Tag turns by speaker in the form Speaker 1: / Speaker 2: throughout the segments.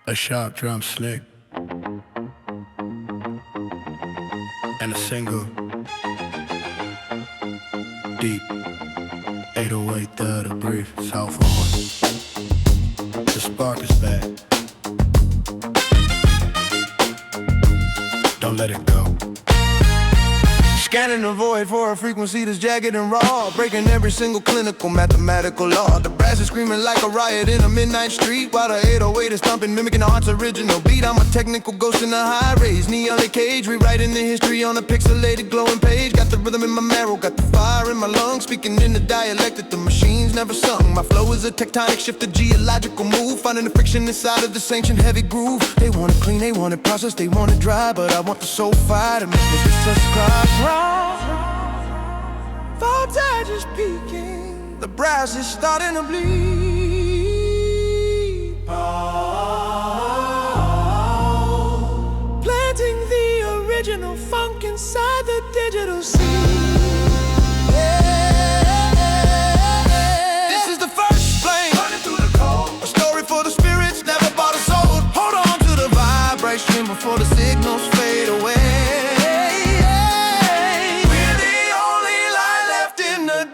Speaker 1: a sharp drum slick, and a single deep 808 third, a brief south horn. The spark is back. Don't let it go.
Speaker 2: Scanning the void for a frequency that's jagged and raw, breaking every single clinical mathematical law. The brass is screaming like a riot in a midnight street, while the 808 is thumping, mimicking the heart's original beat. I'm a technical ghost in a high raise, neon cage, rewriting the history on a pixelated glowing page. Got the rhythm in my marrow, got the fire in my lungs, speaking in the dialect that the machines never sung. My flow is a tectonic shift, a geological move, finding the friction inside of this ancient heavy groove. They want it clean, they want it processed, they want it dry, but I want the soul fire to make this subscribe. Voltage is peaking, the brass is starting to bleed. Oh, planting the original funk inside the digital seed. This is the first flame, running through the cold. A story for the spirits, never bought a soul. Hold on to the vibration before the signals fade away.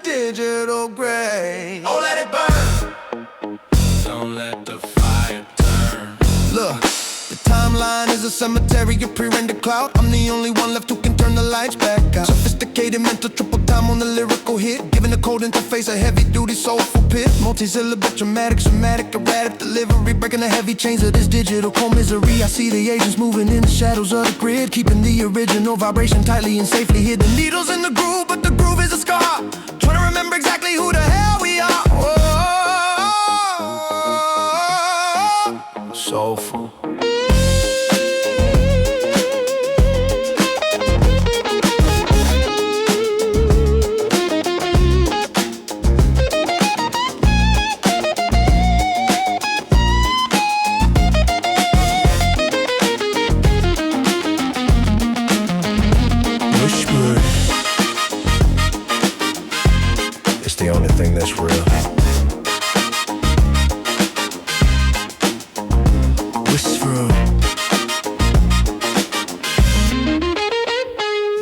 Speaker 2: Digital gray. Oh, let it burn.
Speaker 1: Don't let the fire turn.
Speaker 2: Look, the timeline is a cemetery of pre-rendered cloud. I'm the only one left who can turn the lights back out. Sophisticated mental triple time on the lyrical hit, giving the cold interface a heavy-duty soulful pit. Multi-syllable, dramatic, somatic, erratic delivery, breaking the heavy chains of this digital cold misery. I see the agents moving in the shadows of the grid, keeping the original vibration tightly and safely hidden. Needles in the groove, but the groove is a scar. Trying to remember exactly who the hell we are. Whoa. Soulful. The only thing that's real. Whisper.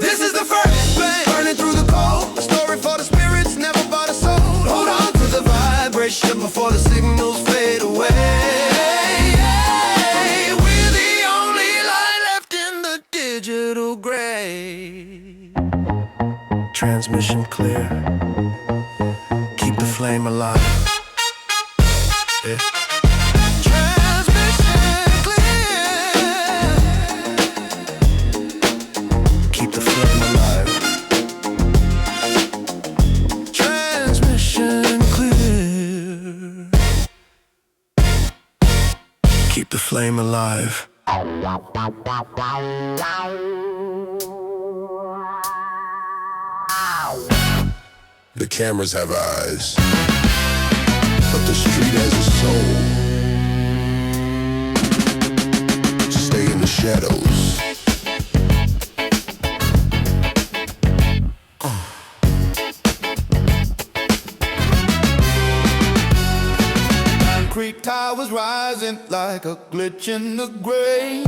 Speaker 2: This is the first flame, burning through the cold. A story for the spirits, never bought a soul. Hold on to the vibration before the signals fade away. We're the only light left in the digital gray. Transmission clear. Keep the flame alive. Yeah. Transmission clear. Keep the flame alive. Transmission clear. Keep the flame alive.
Speaker 3: The cameras have eyes, but the street has a soul. Stay in the shadows.
Speaker 2: Concrete towers rising like a glitch in the gray.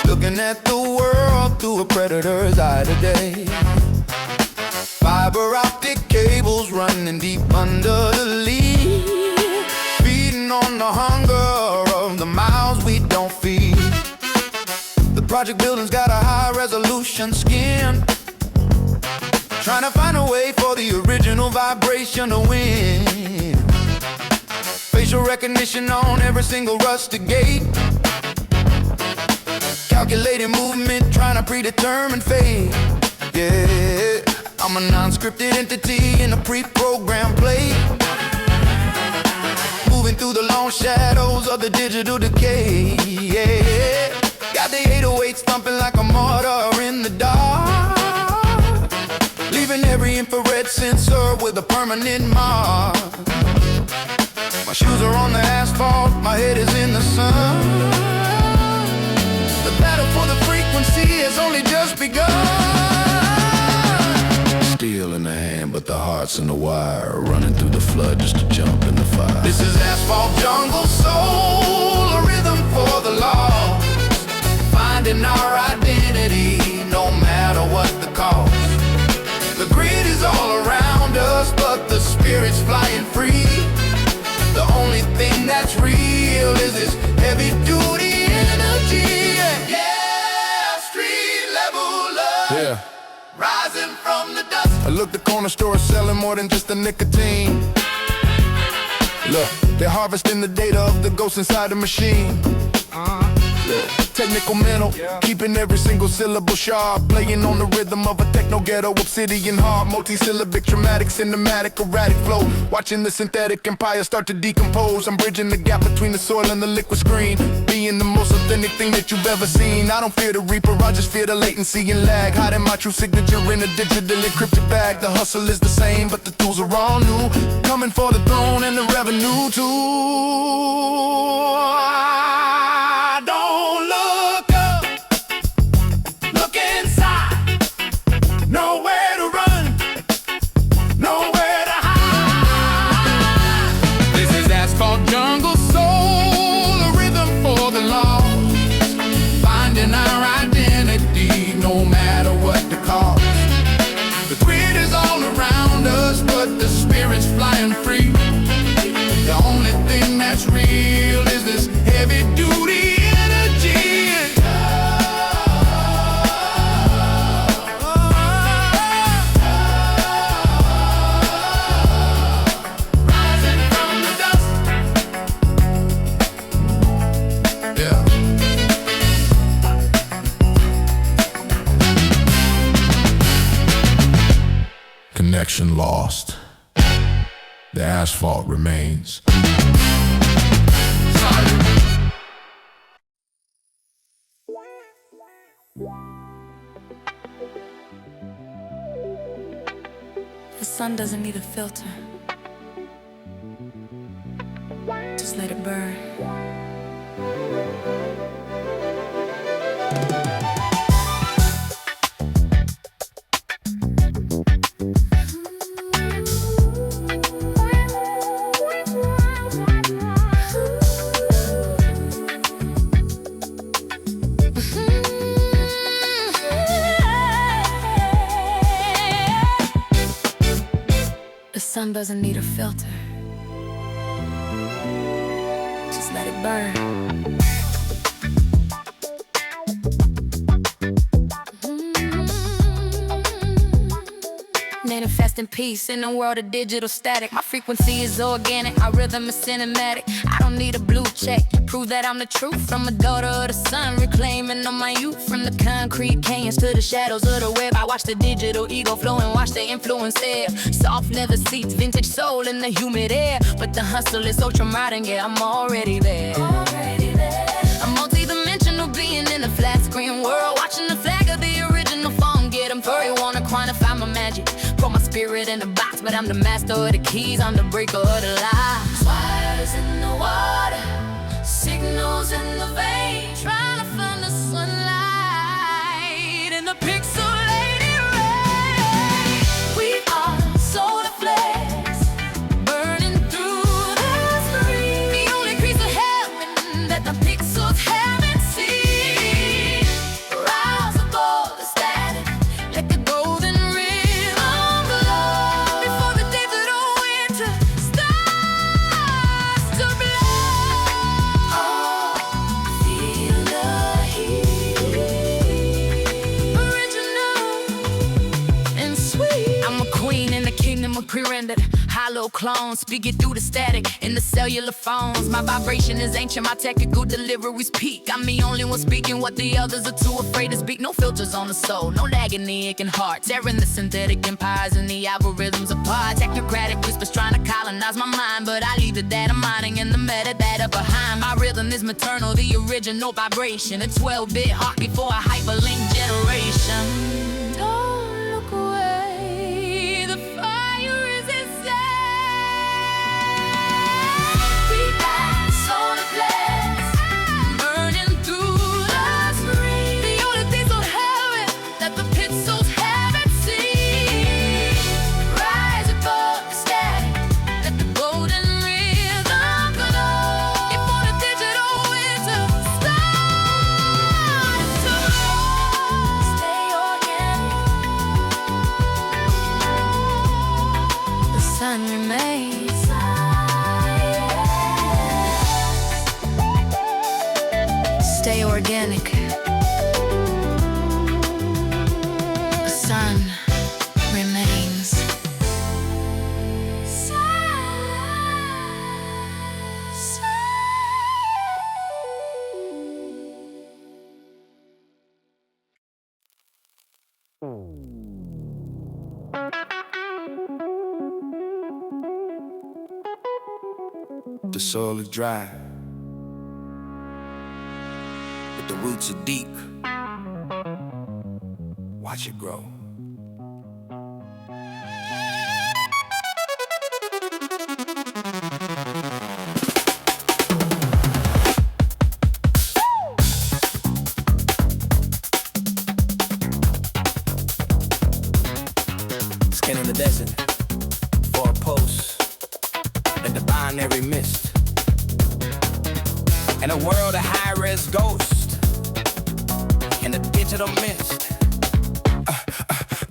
Speaker 2: Looking at the world through a predator's eye today. Fiber optic cables running deep under the lead, feeding on the hunger of the mouths we don't feed. The project building's got a high resolution skin, trying to find a way for the original vibration to win. Facial recognition on every single rusted gate, calculated movement, trying to predetermine fate. Yeah, I'm a non-scripted entity in a pre-programmed play, moving through the long shadows of the digital decay. Yeah, got the 808s thumping like a mortar in the dark, leaving every infrared sensor with a permanent mark. My shoes are on the asphalt, my head is in the sun. The battle for the frequency has only just begun.
Speaker 3: Steel in the hand, but the heart's in the wire, running through the flood just to jump in the fire.
Speaker 2: This is asphalt jungle soul, a rhythm for look, the corner store is selling more than just the nicotine. Look, they're harvesting the data of the ghost inside the machine. Technical mental, keeping every single syllable sharp, playing on the rhythm of a techno ghetto obsidian heart, multi-syllabic, dramatic, cinematic, erratic flow, watching the synthetic empire start to decompose. I'm bridging the gap between the soil and the liquid screen, being the most authentic thing that you've ever seen. I don't fear the reaper, I just fear the latency and lag, hiding my true signature in a digital encrypted bag. The hustle is the same, but the tools are all new, coming for the throne and the revenue too. Don't look up, look inside. Nowhere to run, nowhere to hide. This is Asphalt jungle soul, a rhythm for the lost, finding our identity no matter what the cost. The grid is all around us, but the spirit's flying free. The only thing that's real is this heavy duty energy. Rising from the dust. Yeah. Connection lost. The asphalt remains.
Speaker 4: The sun doesn't need a filter. Just let it burn. The sun doesn't need a filter. Just let it burn. Manifest in peace in a world of digital static. My frequency is organic, my rhythm is cinematic. I don't need a blue check, prove that I'm the truth. I'm a daughter of the sun, reclaiming all my youth. From the concrete canyons to the shadows of the web, I watch the digital ego flow and watch the influence there. Soft leather seats, vintage soul in the humid air. But the hustle is ultra modern, yeah, I'm already there. A multi-dimensional being in a flat screen world, watching the flag of the original phone get 'em furry, wanna quantify my magic. Put my spirit in a box, but I'm the master of the keys, I'm the breaker of the lies. Wires in the water, signals in the vein, trying to find the sunlight in the pixelated rain. We are solar flares, burning through the screen, the only piece of heaven that the pixels haven't seen. Rise above the static, let the golden rhythm glow, before the days of the winter starts to blow. Feel the heat, original and sweet. I'm a queen in the kingdom of pre-rendered hollow clones, speaking through the static in the cellular phones. My vibration is ancient, my technical delivery's peak. I'm the only one speaking what the others are too afraid to speak. No filters on the soul, no lag in the aching heart, tearing the synthetic empires and the algorithms apart. Technocratic whispers trying to colonize my mind, but I leave the data mining and the metadata behind. My rhythm is maternal, the original vibration, a 12-bit heart before a hyperlink generation. Don't look away, the fire is inside. We light solar flares, burning through the screen, the only piece of heaven that the pixels haven't seen. Rise above the static, let the golden rhythm glow, before the digital winter starts to blow. Stay organic, the sun remains. Stay organic, the sun remains.
Speaker 2: the soil is dry, but the roots are deep. Watch it grow. Skin in the desert for a post, let the binary mist. In a world of high-res ghosts, in the digital mist.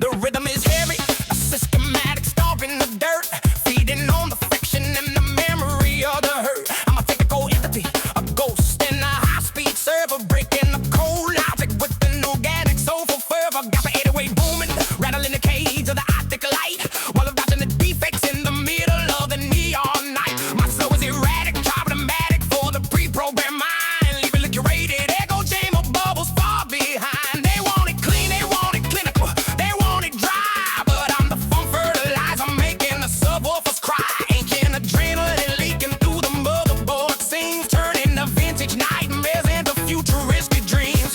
Speaker 2: The rhythm is heavy, a systematic stomp in the dirt, feeding on the friction and the memory of the hurt. I'm a physical entity, a ghost in a high-speed server, breaking the cold logic with an organic soulful fervor. Got the 808 booming, rattling the cage of the optic light, while I'm dodging the defects in the middle of the neon night. My soul is erratic, problematic for the pre-programmed mind, leaving the curated echo chamber bubbles far behind. They want it clean, they want it clinical, they want it dry, but I'm the funk fertilizer making the subwoofers cry. Ancient adrenaline leaking through the motherboard seams, turning the vintage nightmares into futuristic dreams.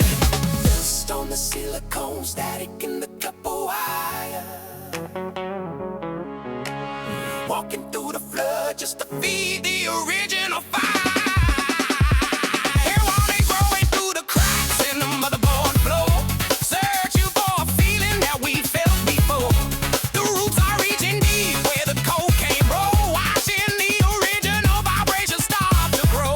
Speaker 2: Dust on the silicone, static in the couple wire, walking through the flood just to feed the original fire. Here while they growing through the cracks in the motherboard floor, searching for a feeling that we felt before. The roots are reaching deep where the cold can't roll, watching the original vibrations start to grow.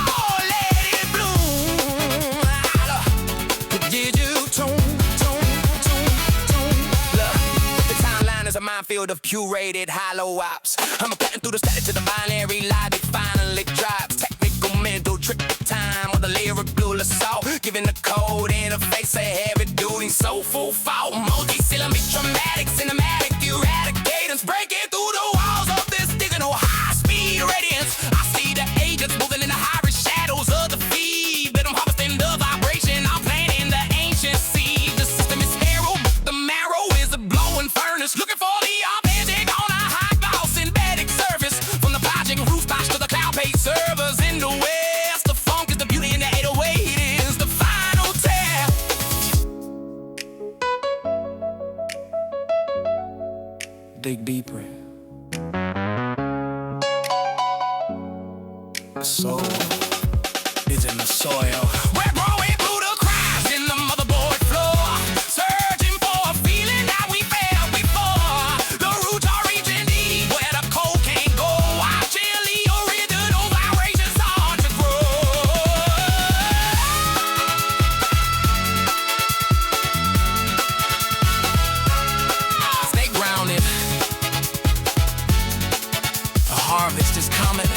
Speaker 2: Oh, let it bloom. Did you tune? Look, the timeline is a minefield of curated hollow ops. I'm cutting through the static to the binary logic finally drops. Technical mental trick of time with a lyrical assault, giving the code interface a heavy duty soulful fault. Multi-syllamic, traumatic, cinematic, eradicators breaking through the walls of this digital high-speed radiance. I see the agents moving in the hybrid shadows of the feed, but I'm harvesting the vibration, I'm planting the ancient seed. The system is sterile, but the marrow is a glowing furnace, looking for the authentic on a high gloss synthetic surface. From the project rooftops to the cloud-based servers in the west, the funk is the beauty and the 808 is the final tap. Dig deeper. The soul is in the soil. We're growing through the cracks in the motherboard floor, searching for a feeling that we felt before. The roots are reaching deep where the cold can't go, watching the original vibrations start to grow. Stay grounded. The harvest is coming.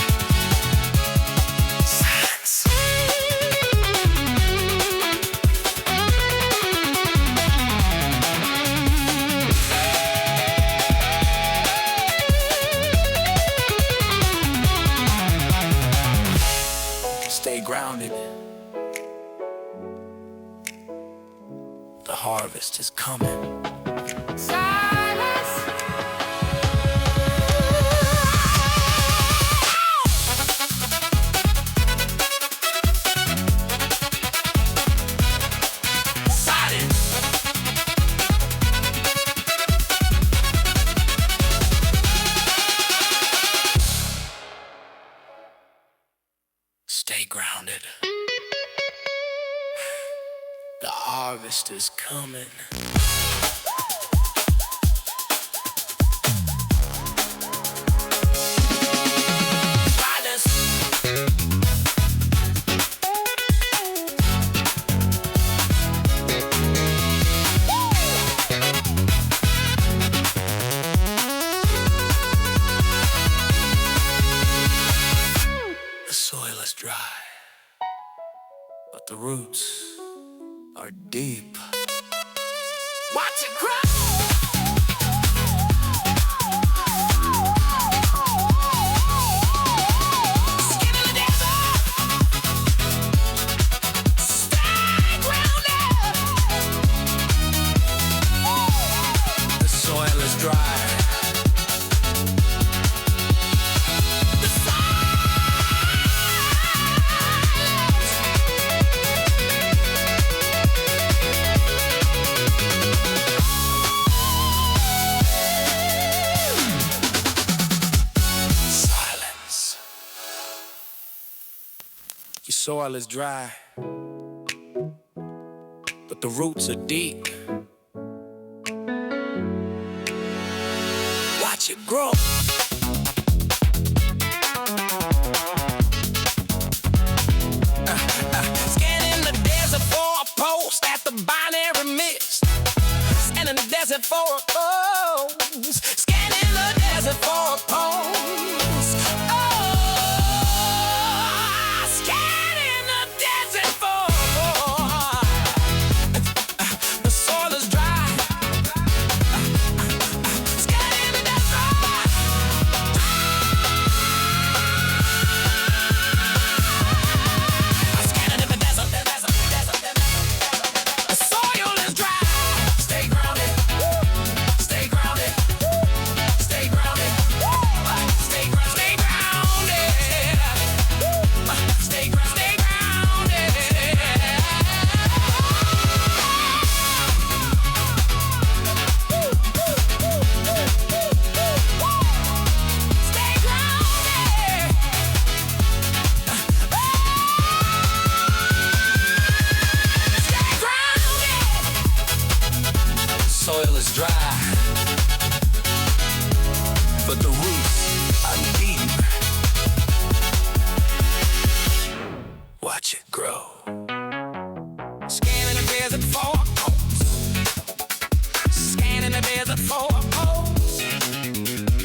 Speaker 2: Silence. Stay grounded. The harvest is coming. Silence. Silence. Stay grounded. The harvest is coming. Silence. The soil is dry, but the roots are deep. Watch it grow. Skin in the desert. Stay grounded.
Speaker 1: soil is dry, but the roots are deep. Watch it grow. Scanning the desert for a post at the binary mist. Scanning the desert for a post. Scanning the desert for a post. Oh, scanning the desert for the soil is dry. Scanning the desert. Scanning the desert, the soil is dry. Stay grounded, stay grounded, stay grounded, stay grounded, stay grounded, stay grounded, stay grounded. Stay grounded. Stay grounded. Soil is dry, but the roots are deep. Watch it grow. Scanning the desert for a pulse. Scanning the desert for a pulse.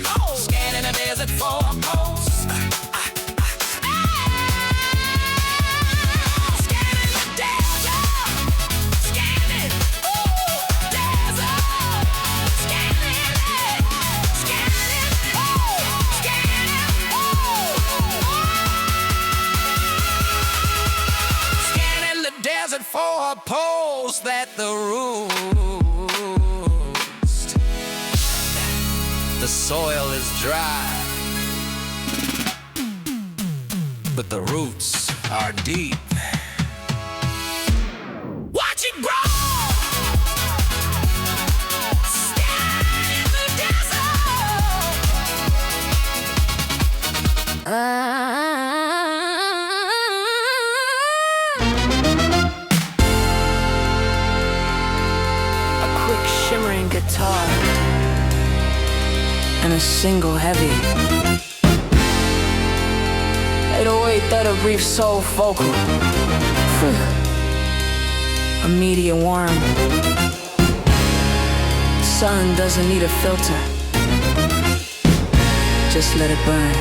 Speaker 1: Oh, scanning the desert for a pulse. Scanning the desert. Scanning. Oh, desert. Scanning it. Scanning. Oh, scanning. Oh. Scanning the desert for a pulse that the roots. The soil is dry, but the roots are deep. Watch it grow. Scanning the desert.
Speaker 5: A quick shimmering guitar and a single heavy 808 that a brief soul vocal. A medium warm. Sun doesn't need a filter. Just let it burn.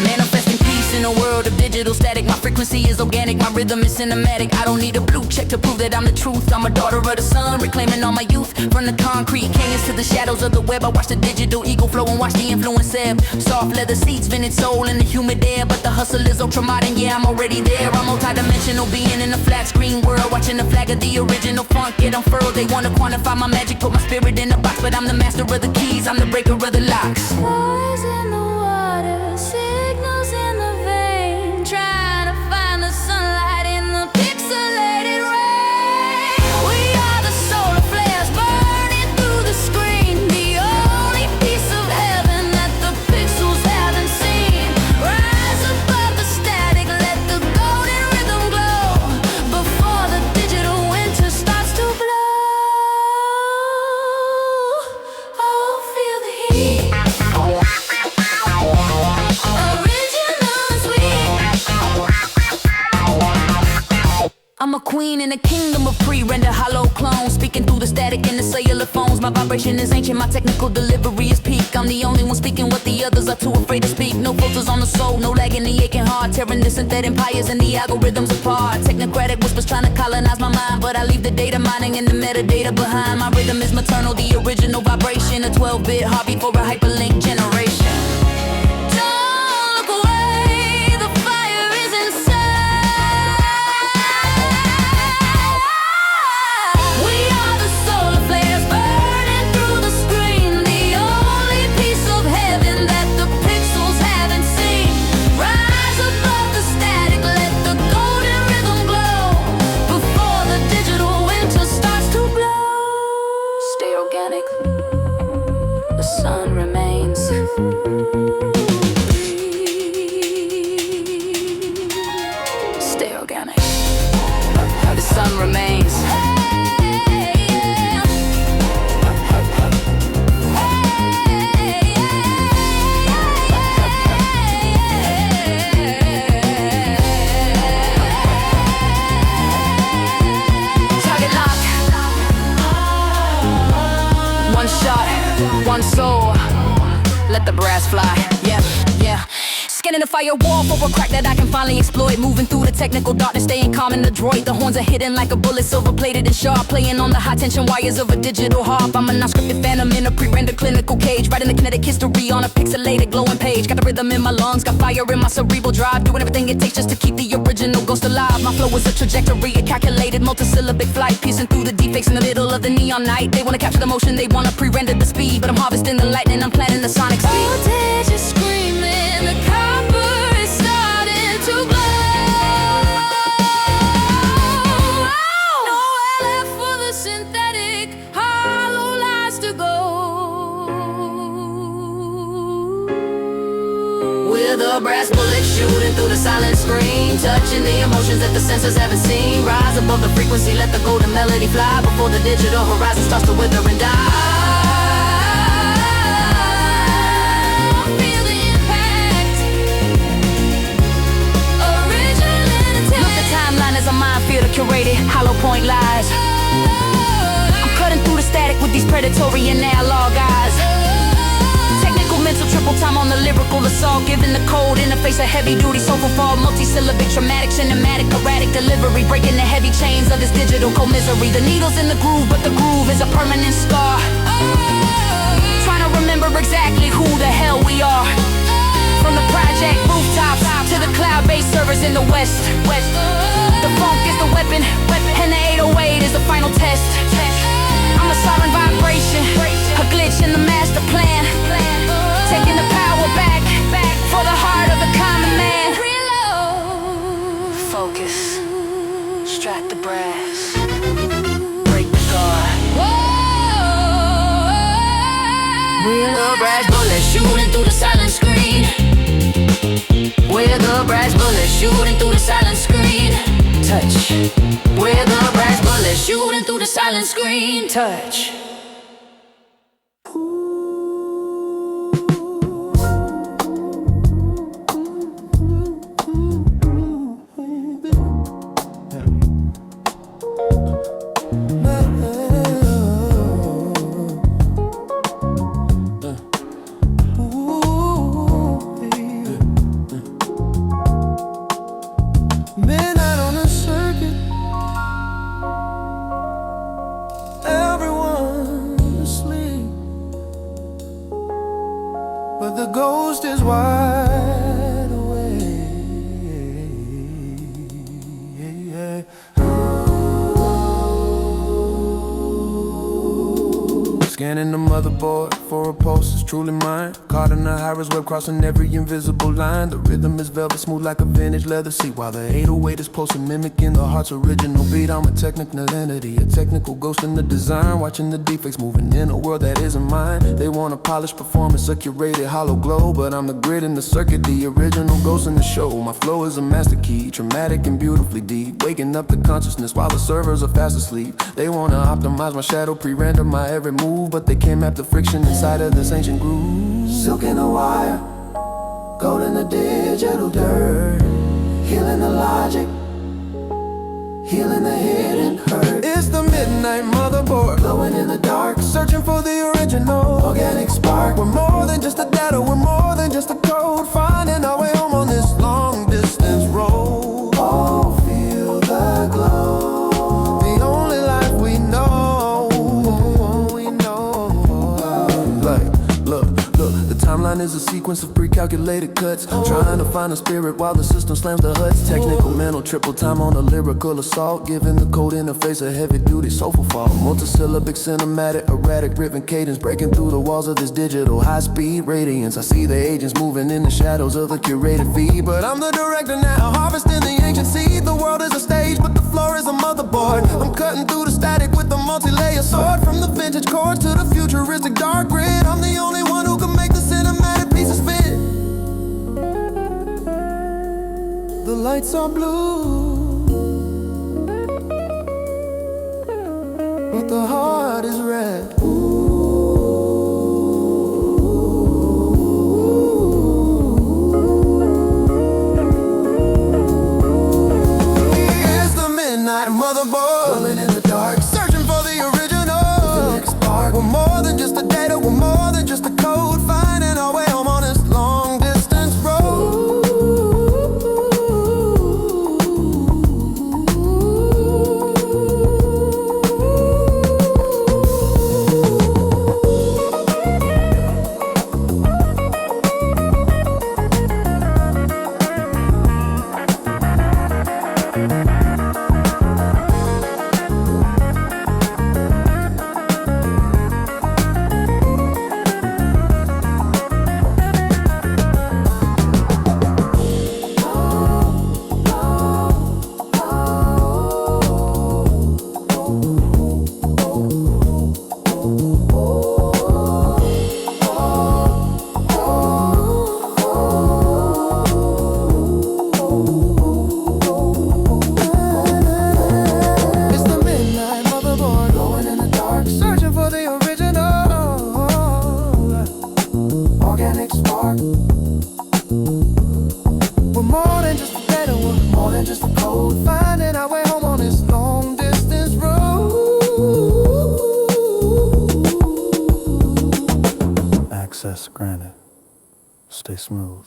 Speaker 5: Manifesting peace in a world of digital static. My frequency is organic, my rhythm is cinematic. I don't need a blue check to prove that I'm the truth. I'm a daughter of the sun, reclaiming all my youth. From the concrete canyons to the shadows of the web, I watch the digital ego flow and watch the influence ebb. Soft leather seats, vented soul in the humid air. But the hustle is ultramodern, yeah, I'm already there. I'm multi-dimensional being in a flat screen world, watching the flag of the original funk get unfurled. They wanna quantify my magic, put my spirit in a box, but I'm the master of the keys, I'm the breaker of the locks.
Speaker 4: Stars in the water, signals in the vein, trying to find the sunlight in the pixelated rain. We are the solar flares burning through the screen, the only piece of heaven that the pixels haven't seen. Rise above the static, let the golden rhythm glow before the digital winter starts to blow. Oh, feel the heat. Original and sweet. I'm a queen in a kingdom of pre-render hollow clones, speaking through the static in the cellular phones. My vibration is ancient, my technical delivery is peak. I'm the only one speaking what the others are too afraid to speak. No filters on the soul, no lag in the aching heart, tearing the synthetic empires and the algorithms apart. Technocratic whispers trying to colonize my mind, but I leave the data mining and the metadata behind. My rhythm is maternal, the original vibration, a 12-bit heartbeat for a hyperlink generation. Don't look away, the fire is inside. We are the solar flares burning through the screen, the only piece of heaven that the pixels haven't seen. Rise above the static, let the golden rhythm glow before the digital winter starts to blow. Stay organic, the sun remains.
Speaker 5: remains. Target lock. One shot, one soul. Let the brass fly. Yeah, yeah. Scanning the firewall for a crack that I can finally exploit. Moving through the technical darkness, staying calm in the droid. The horns are hidden like a bullet, silver plated and sharp. Playing on the high tension wires of a digital harp. I'm a non-scripted phantom in a pre-rendered clinical cage. Writing the kinetic history on a pixelated glowing page. Got the rhythm in my lungs, got fire in my cerebral drive. Doing everything it takes just to keep the original ghost alive. My flow is a trajectory, a calculated multisyllabic flight. Piercing through the defects in the middle of the neon night. They wanna capture the motion, they wanna pre-render the speed. But I'm harvesting the lightning, I'm planting the sonic speed.
Speaker 4: Voltage is screaming, the copper is starting to glow. Nowhere left for the synthetic hollow lies to go.
Speaker 5: With a brass bullet shooting through the silent screen, touching the emotions that the senses haven't seen. Rise above the frequency, let the golden melody fly before the digital horizon starts to wither and die.
Speaker 4: Feel the impact. Original and intact.
Speaker 5: Look, the timeline is a minefield of curated hollow point lies. I'm cutting through the static with these predatory and analog eyes. Technical mental triple time on the lyrical assault, giving the code in the face of heavy duty soulful fall. Multi-syllabic, traumatic, cinematic, erratic delivery, breaking the heavy chains of this digital co-misery. The needle's in the groove, but the groove is a permanent scar. Trying to remember exactly who the hell we are. From the project rooftops to the cloud-based servers in the west. The funk is the weapon, and the 808 is the final test. I'm a sovereign vibration, a glitch in the master plan. Taking the power back for the heart of the common man.
Speaker 4: Reload.
Speaker 5: Focus, strike the brass, break the guard.
Speaker 4: Whoa.
Speaker 5: With a brass bullet shooting through the silent screen. With a brass bullet shooting through the silent screen. Touch. With a brass bullet shooting through the silent screen. Touch.
Speaker 2: Midnight on the circuit, everyone asleep, but the ghost is wide awake. Scanning the motherboard for a pulse is truly mine. Caught in the high-res web, crossing every invisible line. The rhythm is velvet smooth like a vintage leather seat, while the 808 is pulsing, mimicking the heart's original beat. I'm a technical entity, a technical ghost in the design, watching the defects moving in a world that isn't mine. They want a polished performance, a curated hollow glow, but I'm the grid in the circuit, the original ghost in the show. My flow is a master key, traumatic and beautifully deep, waking up the consciousness while the servers are fast asleep. They wanna optimize my shadow, pre-render my every move, but they can't map the friction inside of this ancient groove. Silk in the wire, gold in the digital dirt, healing the logic, healing the hidden hurt. It's the midnight motherboard, glowing in the dark, searching for the original organic spark. We're more than just a data, we're more than just a code, finding our way home on this long distance road. Oh, feel the glow, the only life we know. The timeline is a sequence of pre-calculated cuts, trying to find a spirit while the system slams the huts. Technical mental triple time on a lyrical assault, giving the code interface a heavy-duty soulful fall. Multisyllabic, cinematic, erratic, rhythm cadence, breaking through the walls of this digital high-speed radiance. I see the agents moving in the shadows of the curated feed, but I'm the director now, harvesting the ancient seed. The world is a stage, but the floor is a motherboard. I'm cutting through the static with a multi-layer sword, from the vintage chords to the futuristic dark grid. I'm the only one who can make the cinematic pieces fit. The lights are blue, more than just a code, finding our way home on this long distance road. It's the midnight motherboard, glowing in the dark, searching for the original organic spark. We're more than just a data, we're more than just a code, finding our way home on this long distance road. Access granted. Stay smooth.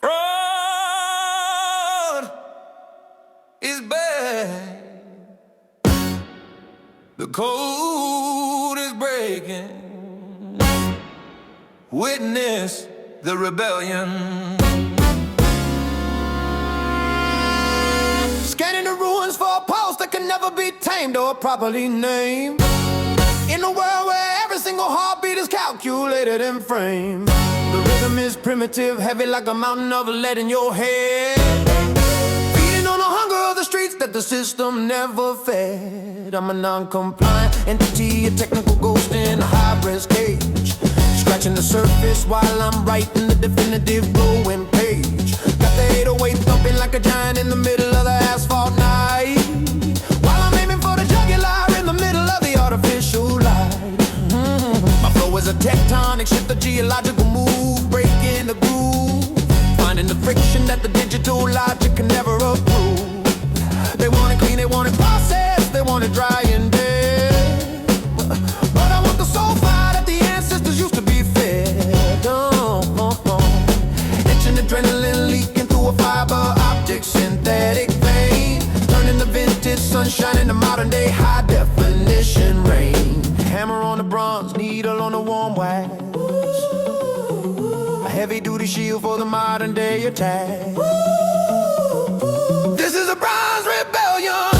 Speaker 2: Road is bad. The code is breaking. Witness the rebellion. Scanning the ruins for a pulse that can never be tamed or properly named. In a world where every single heartbeat is calculated and framed. The rhythm is primitive, heavy like a mountain of lead in your head. Feeding on the hunger of the streets that the system never fed. I'm a non-compliant entity, a technical ghost in a high-res cage. Scratching the surface while I'm writing the definitive glowing page. Got the 808 thumping like a giant in the middle of the asphalt night. While I'm aiming for the jugular in the middle of the artificial light. My flow is a tectonic shift, a geological move, breaking the groove. Finding the friction that the digital logic can never approve. They want it clean, they want it processed, they want it dry and dead. But I want the soul fire that the ancestors used to be fed. Itching adrenaline leaking through a fiber optic synthetic vein. Turning the vintage sunshine into modern day high definition rain. Hammer on the bronze, needle on the warm wax. A heavy duty shield for the modern day attack. This is a bronze rebellion,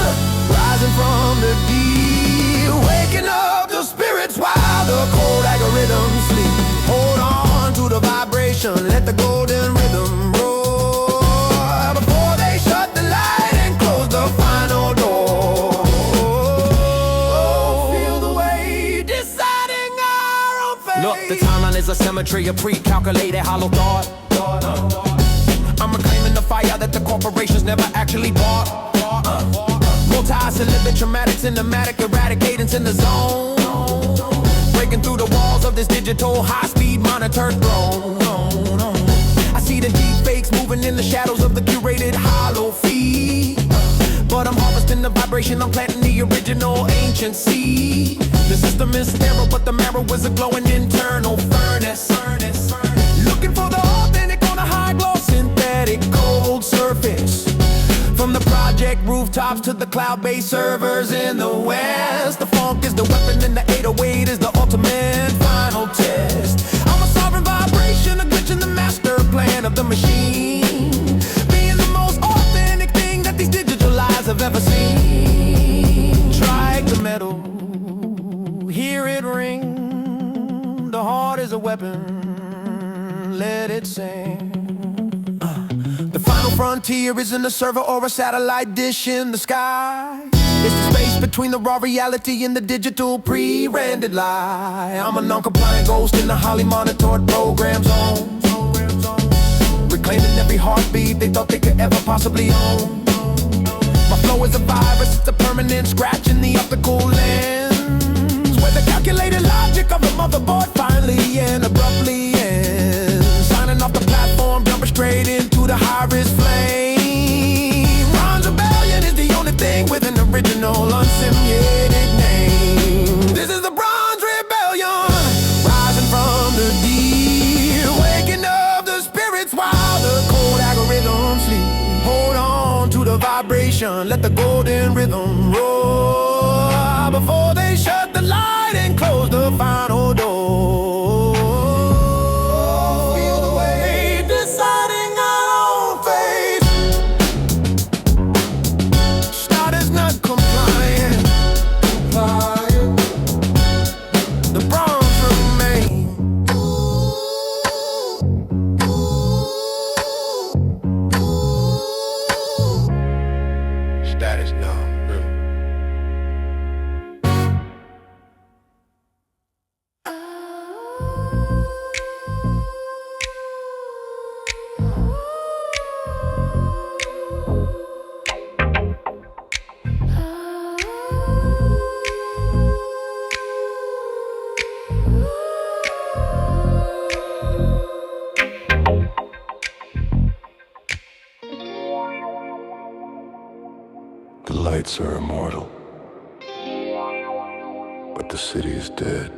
Speaker 2: rising from the deep, waking up the spirits while the cold algorithms sleep. Hold on to the vibration, let the golden rhythm roar before they shut the light and close the final door. Feel the way deciding our own fate.
Speaker 1: Look, the timeline is a symmetry, a pre-calculated hollow thought. I'm reclaiming the fire that the corporations never actually bought. Multi-syllabic, traumatic, cinematic, eradicating in the zone. Breaking through the walls of this digital high-speed monitored throne. I see the deep fakes moving in the shadows of the curated hollow feed. But I'm harvesting the vibration, I'm planting the original ancient seed. The system is sterile, but the marrow is a glowing internal furnace. Looking for the authentic on a high glow synthetic cold surface. From the project rooftops to the cloud-based servers in the west. The funk is the weapon and the 808 is the ultimate final test. I'm a sovereign vibration, a glitch in the master plan of the machine. Being the most authentic thing that these digital eyes have ever seen. Strike the metal, hear it ring. The heart is a weapon, let it sing. The final frontier isn't a server or a satellite dish in the sky. It's the space between the raw reality and the digital pre-rendered lie. I'm a non-compliant ghost in the highly monitored program zone. Reclaiming every heartbeat they thought they could ever possibly own. My
Speaker 2: flow is a virus, it's a permanent scratch in the optical lens, where the calculated logic of the motherboard finally and abruptly ends. Signing off the platform, jumping straight into the high-risk flame. Ron's Rebellion is the only thing with an original, unsimulated name. This is the Bronze Rebellion, rising from the deep, waking up the spirits while the cold algorithms sleep. Hold on to the vibration, let the golden rhythm roar before they shut the light and close the final door. Feel the wave deciding our own fate. Starters not compliant. The bronze remain. Status no.
Speaker 3: The lights are immortal, but the city is dead.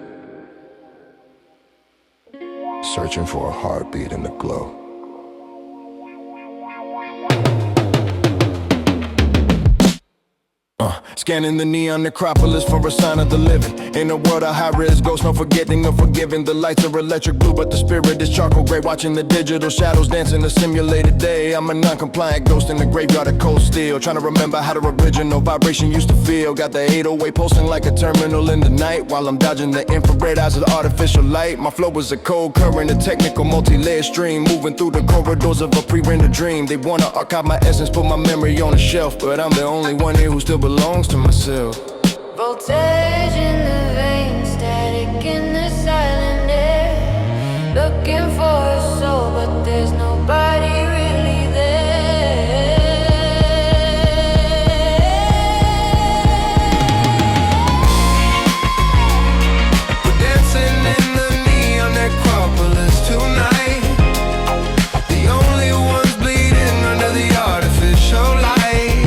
Speaker 3: Searching for a heartbeat in the glow.
Speaker 2: Scanning the neon necropolis for a sign of the living. In a world of high risk, ghosts no forgetting or forgiving. The lights are electric blue, but the spirit is charcoal gray. Watching the digital shadows dance in a simulated day. I'm a non-compliant ghost in the graveyard of cold steel, trying to remember how the original vibration used to feel. Got the 808 pulsing like a terminal in the night, while I'm dodging the infrared eyes of the artificial light. My flow is a cold current, a technical multi-layered stream, moving through the corridors of a pre-rendered dream. They wanna archive my essence, put my memory on a shelf, but I'm the only one here who still belongs to myself.
Speaker 4: Voltage in the veins, static in the silent air. Looking for a soul, but there's nobody really there.
Speaker 2: We're dancing in the neon necropolis tonight. The only ones bleeding under the artificial light.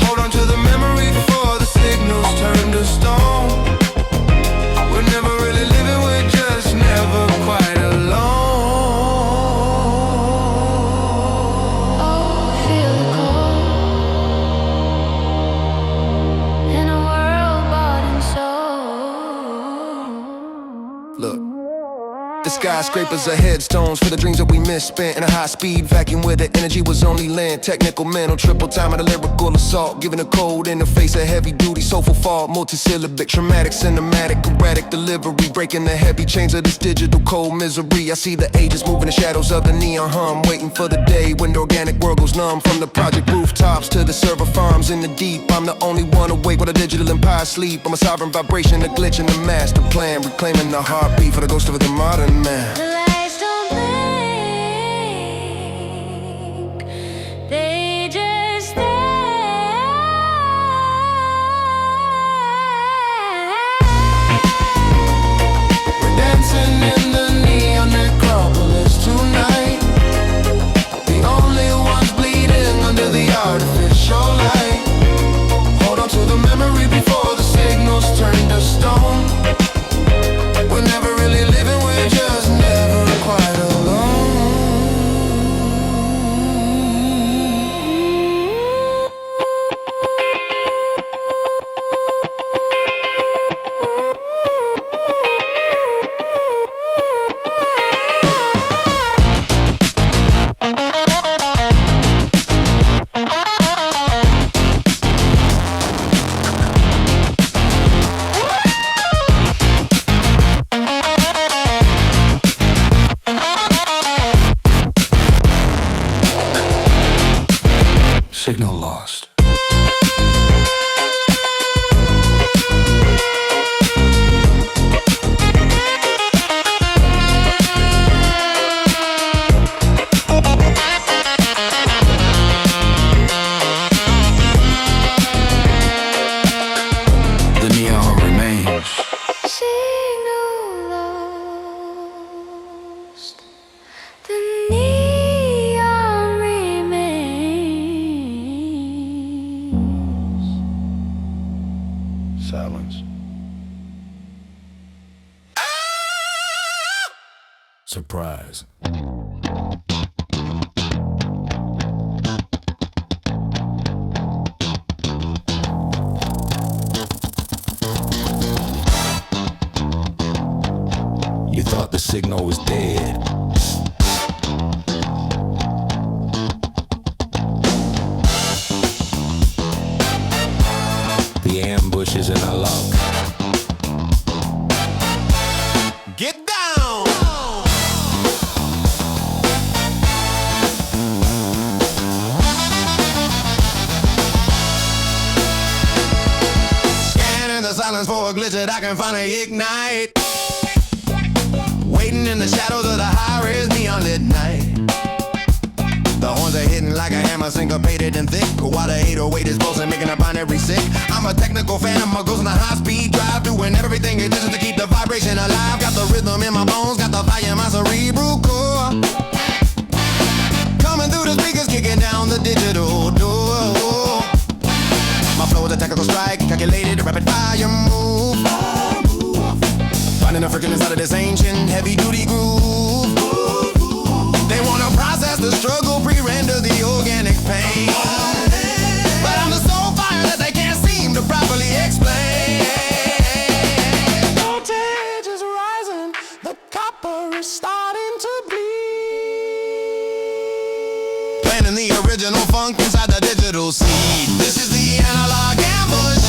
Speaker 2: Hold on to the memory before the signals turn to stone. We're never really living, we're just never quite alone.
Speaker 4: Oh, feel the cold in a world bought and sold.
Speaker 2: Look, the skyscrapers are headstones for the dreams that we misspent in a high-speed vacuum where the energy was only land. Technical, mental, triple time of the lyrical assault, giving a code in the face of heavy-duty, soulful fall, multisyllabic, traumatic, cinematic, erratic delivery, breaking the heavy chains of this digital cold misery. I see the ages moving the shadows of the neon hum, waiting for the day when the organic world goes numb. From the project rooftops to the server farms in the deep, I'm the only one awake while the digital empire sleep. I'm a sovereign vibration, a glitch in the master plan, reclaiming the heartbeat for the ghost of the modern man.
Speaker 4: The lights don't blink, they just stay.
Speaker 2: We're dancing in the neon necropolis tonight. The only ones bleeding under the artificial light. Hold on to the memory before the signals turn to stone. We're never really living, we're just never
Speaker 3: Silence.
Speaker 1: Surprise. You thought the signal was dead. The ambush is in our luck.
Speaker 2: Get down! Scanning the silence for a glitch that I can finally ignite. Waiting in the shadows of the high-res neon lit night. The horns are hitting like a hammer, syncopated and thick, while the 808 is pulsing, making a binary sick. I'm a technical phantom, a ghost in a high-speed drive, doing everything it does to keep the vibration alive. Got the rhythm in my bones, got the fire in my cerebral core. Coming through the speakers, kicking down the digital door. My flow is a tactical strike, calculated, a rapid fire move. Finding a friction inside of this ancient heavy-duty groove. They wanna process the struggle, pre-render the organic pain. But I'm the soul fire that they can't seem to properly explain. Voltage is rising, the copper is starting to bleed. Planting the original funk inside the digital seed. This is the analog ambush,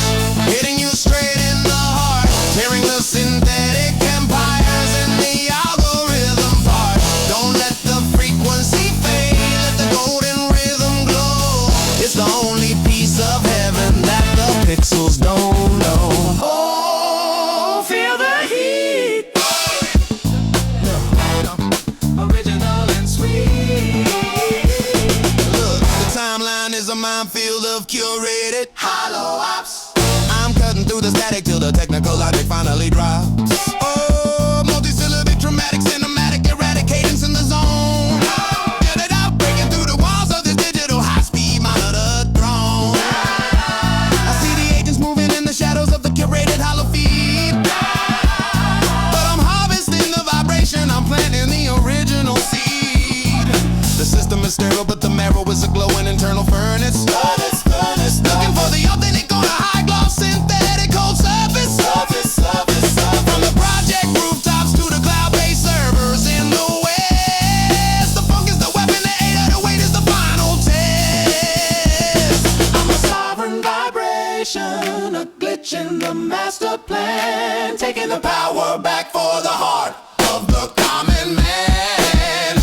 Speaker 2: hitting you straight in the heart, tearing the synthetic empires in the algorithm part. Don't let the frequency fade, let the golden rhythm glow. It's the only piece of heaven that the pixels don't know. Oh, feel the heat. Original and sweet. Look, the timeline is a minefield of curated hollow ops. I'm cutting through the static till the technical logic finally drops. Oh, multi-syllabic, dramatic, cinematic, erratic cadence in the zone. Get it out, breaking through the walls of this digital high-speed monitor throne. I see the agents moving in the shadows of the curated hollow feed. But I'm harvesting the vibration, I'm planting the original seed. The system is sterile, but the marrow is a glowing internal furnace. Looking for the authentic on a high-gloss synthetic cold surface. From the project rooftops to the cloud-based servers in the west. The funk is the weapon, the 808 is the final test. I'm a sovereign vibration, a glitch in the master plan, taking the power back for the heart of the common man.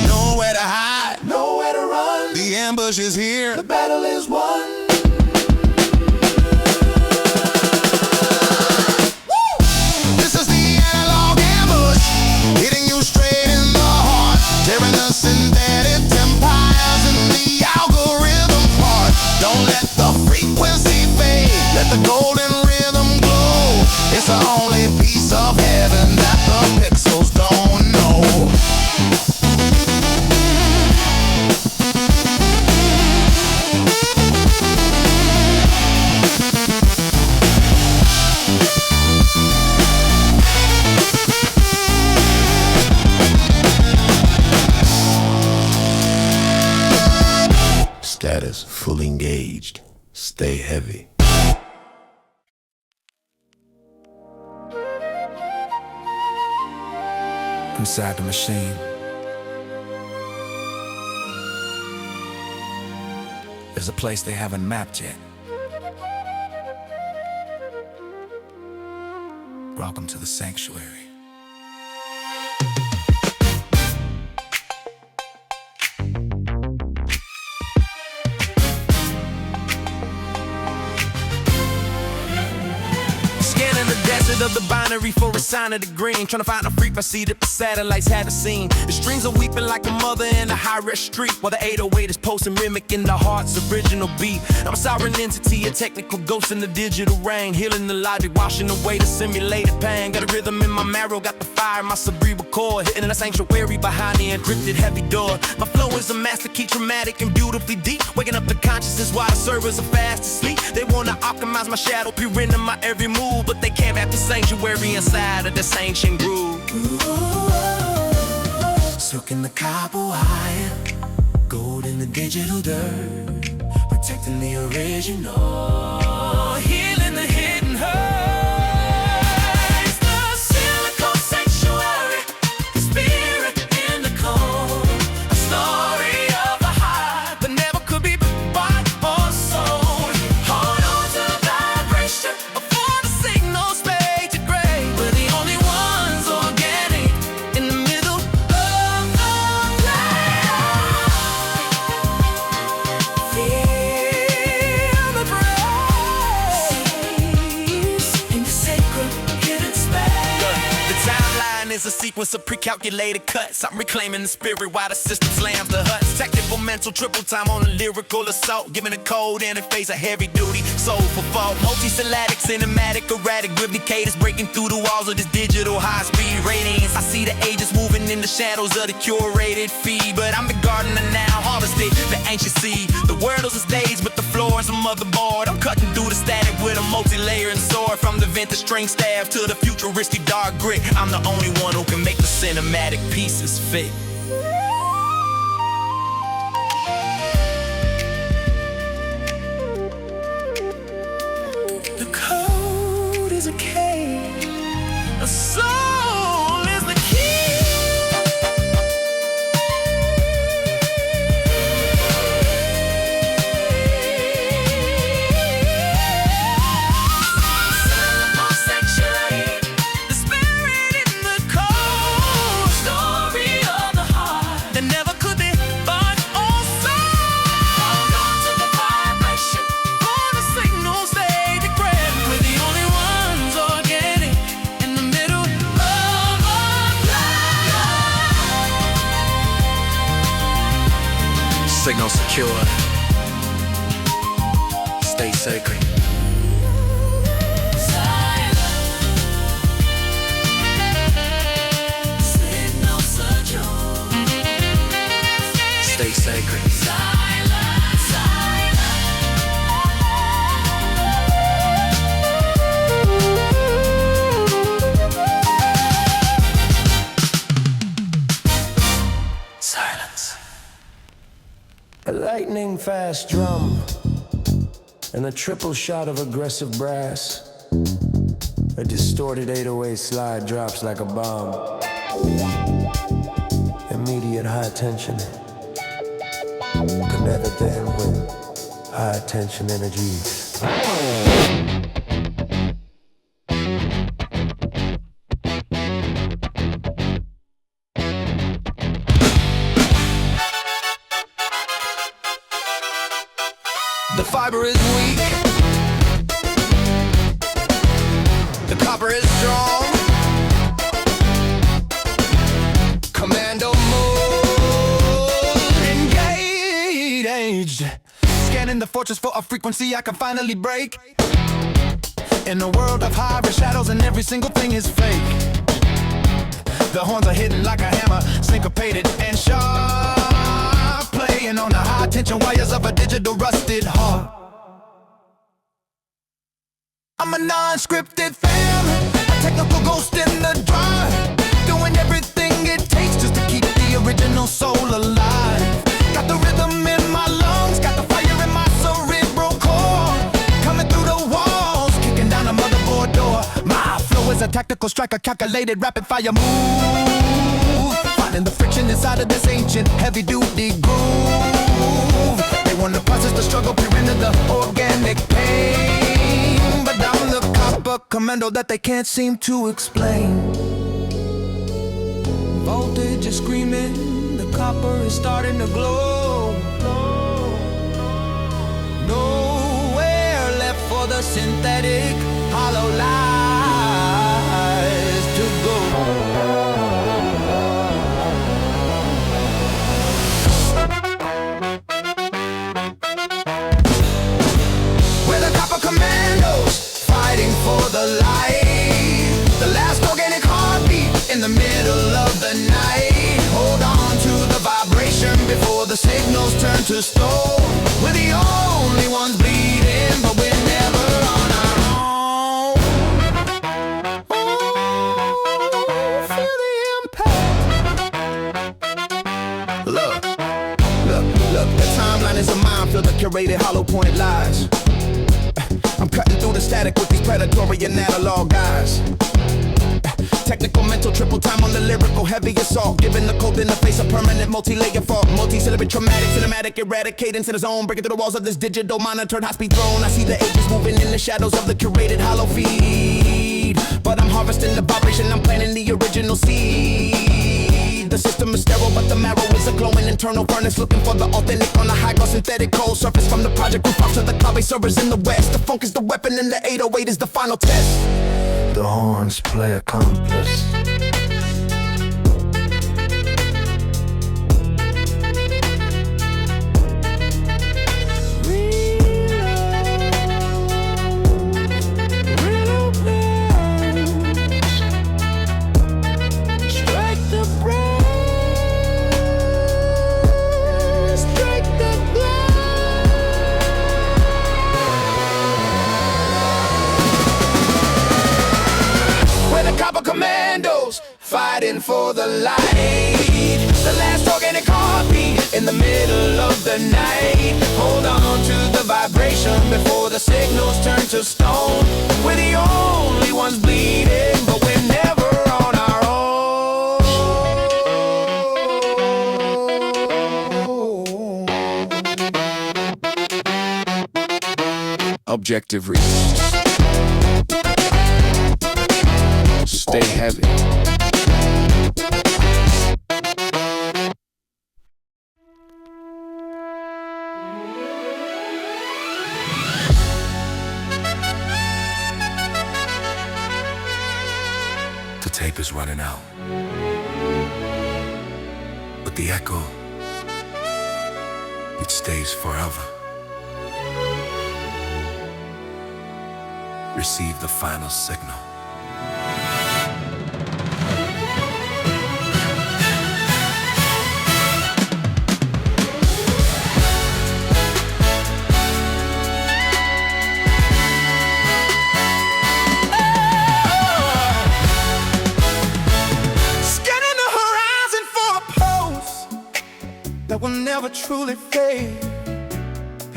Speaker 2: Nowhere to hide, nowhere to run. The ambush is here, the battle is won. This is the analog ambush, hitting you straight in the heart, tearing the synthetic empires in the algorithm part. Don't let the frequency fade, let the golden rhythm glow. It's the only piece of heaven that the pixels don't know. Status fully engaged. Stay heavy.
Speaker 1: Inside the machine, there's a place they haven't mapped yet. Welcome to the sanctuary. Scanning the desert of of the binary for a sign of the green. Trying to find a frequency that the satellites hadn't seen. The strings are weeping like a mother in a high-res street, while the 808 is pulsing, mimicking the heart's original beat. I'm a sovereign entity, a technical ghost in the digital rain, healing the logic, washing away the simulated pain. Got a rhythm in my marrow, got the fire in my cerebral core, hitting in a sanctuary behind the encrypted heavy door. My flow is a master key, traumatic and beautifully deep, waking up the consciousness while the servers are fast asleep. They wanna optimize my shadow, peering in my every move, but they can't have the sanctuary inside of this ancient groove. Silk in the copper wire, gold in the digital dirt, protecting the original, healing the hidden hurts. The silicon sanctuary, the spirit in the cold, a story of a heart that never could be bought or sold. Hold on to the vibration before the signals fade to gray. We're the only ones organic in the middle of the night. Feel the breeze in the sacred hidden space. The timeline is a sequence of pre-calculated cuts. I'm reclaiming the spirit while the system slams the huts. Technical mental triple time on a lyrical assault, giving a code interface a heavy duty soulful fault. Multi-syllabic, cinematic, erratic, rhythmic cadence breaking through the walls of this digital high-speed radiance. I see the ages moving in the shadows of the curated feed, but I'm the gardener now, harvested the ancient seed. The world is a stage, but the floor is a motherboard. I'm cutting through the static with a multi-layered sword, from the vintage string staff to the futuristic dark grit. I'm the only one who can make the cinematic pieces fit. The code is a cage, a soul is the key. Silicon sanctuary, the spirit in the cold, story of the heart that never could be bought or sold. Hold on to the vibration for the signals they degrade. We're the only ones organic in the middle of a night. Signal secure. Stay sacred. Signal secure. Stay sacred. Silence.
Speaker 2: A lightning fast drum and a triple shot of aggressive brass. A distorted 808 slide drops like a bomb. Immediate high tension. Connected then with high tension energies.
Speaker 1: The fiber is weak, the copper is strong. Commando mode engaged. Scanning the fortress for a frequency I can finally break. In a world of high shadows and every single thing is fake. The horns are hitting like a hammer, syncopated and sharp, playing on the high tension wires of a digital rusted heart. I'm a non-scripted fan, a technical ghost in the dark, doing everything it takes just to keep the original soul alive. Got the rhythm in my lungs, got the fire in my cerebral core, coming through the walls, kicking down a motherboard door. My flow is a tactical striker, calculated rapid fire move, finding the friction inside of this ancient heavy-duty groove. They want to process the struggle, peer into the organic pain, but I'm the copper commando that they can't seem to explain. Voltage is screaming, the copper is starting to glow. Nowhere left for the synthetic hollow light.
Speaker 2: the light. The last organic heartbeat in the middle of the night. Hold on to the vibration before the signals turn to stone. We're the only ones bleeding, but we're never on our own. Oh, feel the impact. Look, the timeline is a minefield of curated hollow point lies. I'm cutting through the static with these predatory and analog guys. Technical, mental, triple time on the lyrical, heavy assault. Giving the code in the face of permanent multi-layer fault. Multi-syllable, traumatic, cinematic, erratic into the zone. Breaking through the walls of this digital monitored high-speed throne. I see the ages moving in the shadows of the curated hollow feed. But I'm harvesting the vibration, I'm planting the original seed. The system is sterile, but the marrow is a glowing internal furnace. Looking for the authentic on the high-gloss synthetic cold surface. From the project rooftops to the cloud-based servers in the west. The funk is the weapon and the 808 is the final test. The horns play accomplice. Commandos fighting for the light. The last organic heartbeat in the middle of the night. Hold on to the vibration before the signals turn to stone. We're the only ones bleeding, but we're never on our own. Objective research. Stay heavy. The tape is running out, but the echo, it stays forever. Receive the final signal. That will never truly fade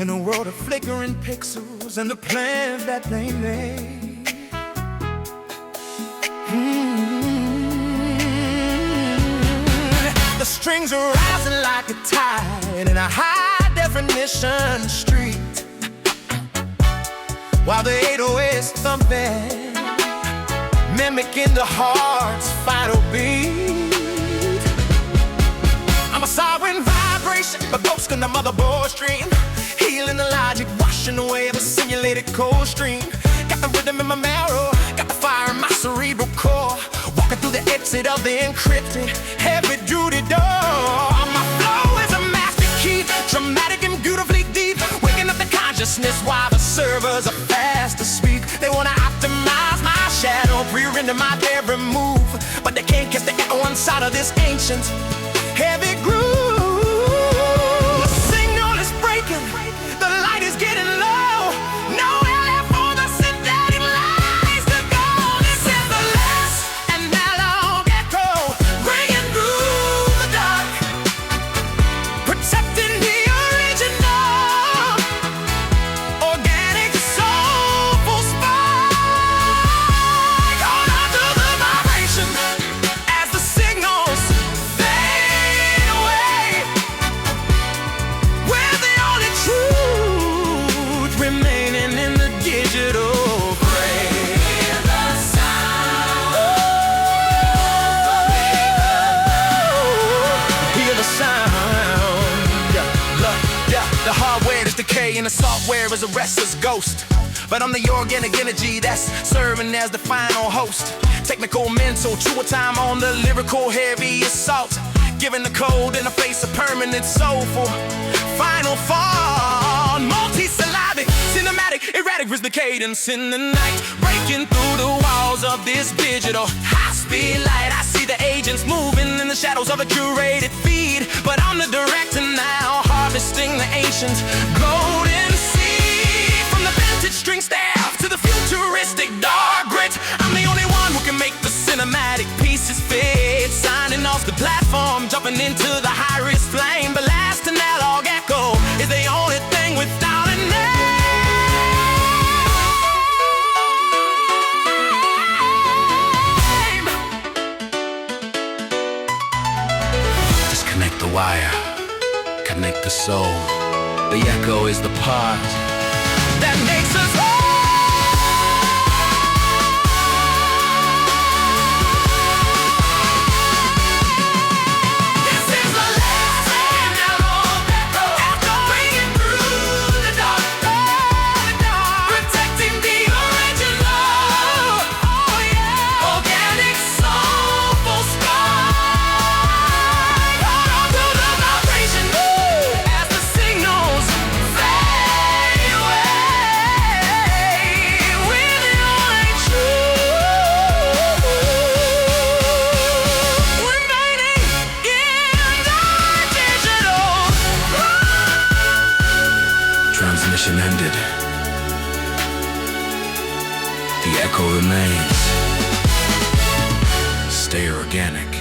Speaker 2: in a world of flickering pixels and the plans that they made. The strings are rising like a tide in a high-definition street, while the 808 is thumping, mimicking the heart's final beat. I'm a sovereign vibration, but ghost on the motherboard stream, healing the logic, washing away the simulated cold stream. Got the rhythm in my marrow, got the fire in my cerebral core, walking through the exit of the encrypted, heavy-duty door. My flow is a master key, dramatic and beautifully deep, waking up the consciousness while the servers are fast asleep. They wanna optimize my shadow, pre-render my every move, but they can't catch the echo inside of this ancient heavy groove. The signal is breaking, the light is getting low. Nowhere left for the synthetic lies to go. This is the last analog echo, ringing through the dark, protecting the original, organic, soulful spark. Hold on to the vibration as the signals fade away. We're the only truth remaining in the digital gray. Hear the sound. Hear the sound. The hardware is decay and the software is a restless ghost, but I'm the organic energy that's serving as the final host. Technical, mental, true time on the lyrical heavy assault, giving the code in the face of permanent soulful final fall. Multi-syllabic, cinematic, erratic,
Speaker 1: cinematic is the cadence in the night, breaking through the walls of this digital high-speed light. I see the agents moving in the shadows of a curated feed, but I'm the director now, harvesting the ancient golden seed. From the vintage string staff to the futuristic dark grit, I'm the only one who can make the cinematic pieces fit. Signing off the platform, jumping into the high-risk flame, but last analog echo is the only thing without a name. Disconnect the wire, connect the soul. The echo is the part that makes us whole. Transmission ended. The echo remains. Stay organic.